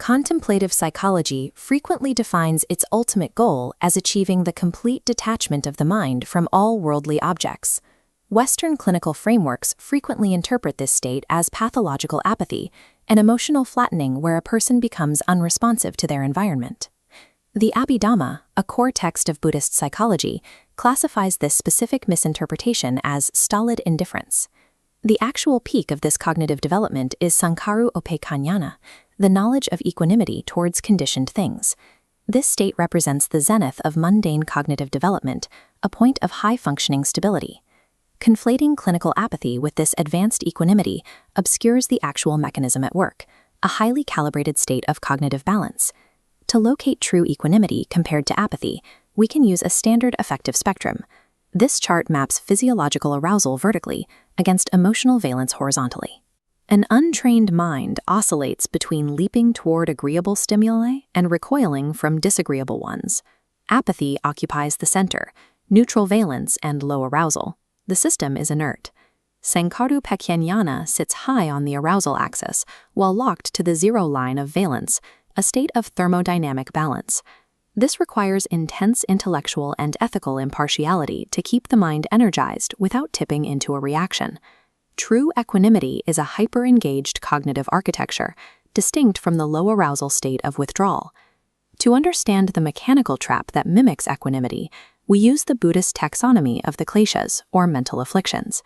Contemplative psychology frequently defines its ultimate goal as achieving the complete detachment of the mind from all worldly objects. Western clinical frameworks frequently interpret this state as pathological apathy, an emotional flattening where a person becomes unresponsive to their environment. The Abhidhamma, a core text of Buddhist psychology, classifies this specific misinterpretation as stolid indifference. The actual peak of this cognitive development is Saṅkhārupekkhā Ñāṇa, the knowledge of equanimity towards conditioned things. This state represents the zenith of mundane cognitive development, a point of high-functioning stability. Conflating clinical apathy with this advanced equanimity obscures the actual mechanism at work, a highly calibrated state of cognitive balance. To locate true equanimity compared to apathy, we can use a standard affective spectrum. This chart maps physiological arousal vertically against emotional valence horizontally. An untrained mind oscillates between leaping toward agreeable stimuli and recoiling from disagreeable ones. Apathy occupies the center, neutral valence and low arousal. The system is inert. Saṅkhārupekkhā Ñāṇa sits high on the arousal axis, while locked to the zero line of valence, a state of thermodynamic balance. This requires intense intellectual and ethical impartiality to keep the mind energized without tipping into a reaction. True equanimity is a hyper-engaged cognitive architecture, distinct from the low arousal state of withdrawal. To understand the mechanical trap that mimics equanimity, we use the Buddhist taxonomy of the kleshas, or mental afflictions.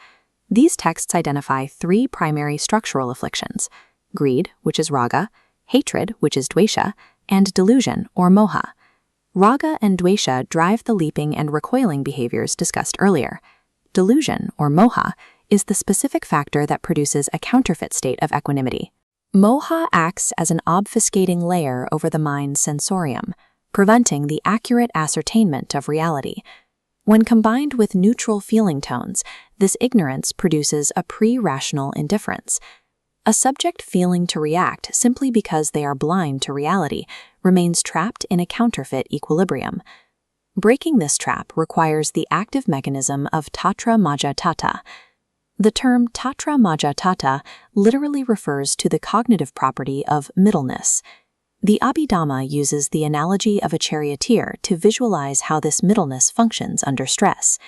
These texts identify three primary structural afflictions: greed, which is raga, hatred, which is dvesha, and delusion, or moha. Raga and dvesha drive the leaping and recoiling behaviors discussed earlier. Delusion, or moha, is the specific factor that produces a counterfeit state of equanimity. Moha acts as an obfuscating layer over the mind's sensorium, preventing the accurate ascertainment of reality. When combined with neutral feeling tones, this ignorance produces a pre-rational indifference. A subject feeling to react simply because they are blind to reality remains trapped in a counterfeit equilibrium. Breaking this trap requires the active mechanism of tatra maja tata. The term tatra maja tata literally refers to the cognitive property of middleness. The Abhidhamma uses the analogy of a charioteer to visualize how this middleness functions under stress.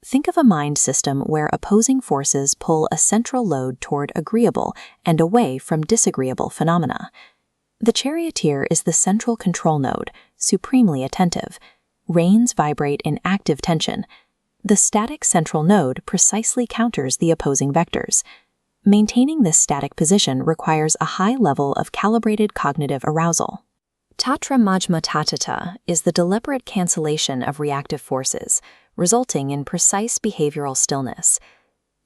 Think of a mind system where opposing forces pull a central load toward agreeable and away from disagreeable phenomena. The charioteer is the central control node, supremely attentive. Reins vibrate in active tension. The static central node precisely counters the opposing vectors. Maintaining this static position requires a high level of calibrated cognitive arousal. Tatra majma tatata is the deliberate cancellation of reactive forces, resulting in precise behavioral stillness.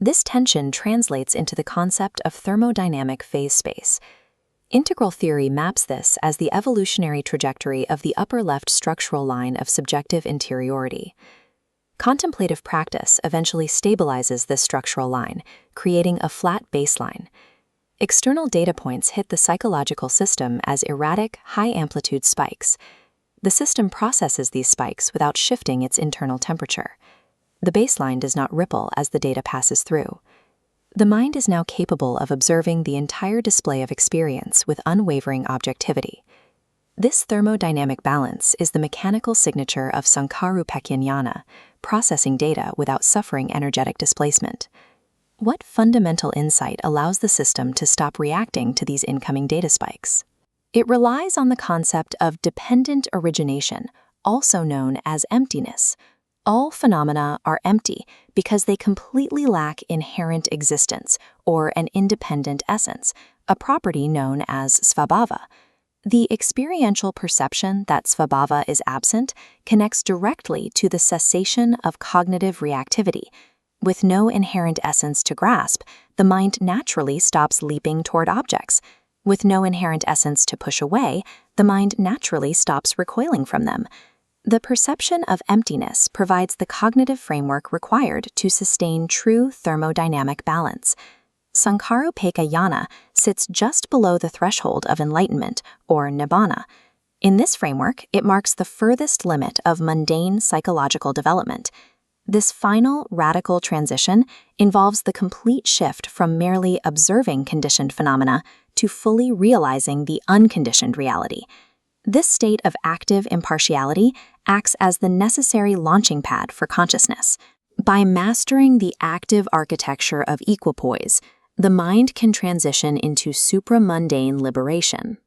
This tension translates into the concept of thermodynamic phase space. Integral theory maps this as the evolutionary trajectory of the upper left structural line of subjective interiority. Contemplative practice eventually stabilizes this structural line, creating a flat baseline. External data points hit the psychological system as erratic, high-amplitude spikes. The system processes these spikes without shifting its internal temperature. The baseline does not ripple as the data passes through. The mind is now capable of observing the entire display of experience with unwavering objectivity. This thermodynamic balance is the mechanical signature of Saṅkhārupekkhā Ñāṇa, processing data without suffering energetic displacement. What fundamental insight allows the system to stop reacting to these incoming data spikes? It relies on the concept of dependent origination, also known as emptiness. All phenomena are empty because they completely lack inherent existence, or an independent essence, a property known as svabhava. The experiential perception that svabhava is absent connects directly to the cessation of cognitive reactivity. With no inherent essence to grasp, the mind naturally stops leaping toward objects. With no inherent essence to push away, the mind naturally stops recoiling from them. The perception of emptiness provides the cognitive framework required to sustain true thermodynamic balance. Saṅkhārupekkhā Ñāṇa sits just below the threshold of enlightenment, or nibbana. In this framework, it marks the furthest limit of mundane psychological development. This final, radical transition involves the complete shift from merely observing conditioned phenomena to fully realizing the unconditioned reality. This state of active impartiality acts as the necessary launching pad for consciousness. By mastering the active architecture of equipoise, the mind can transition into supramundane liberation.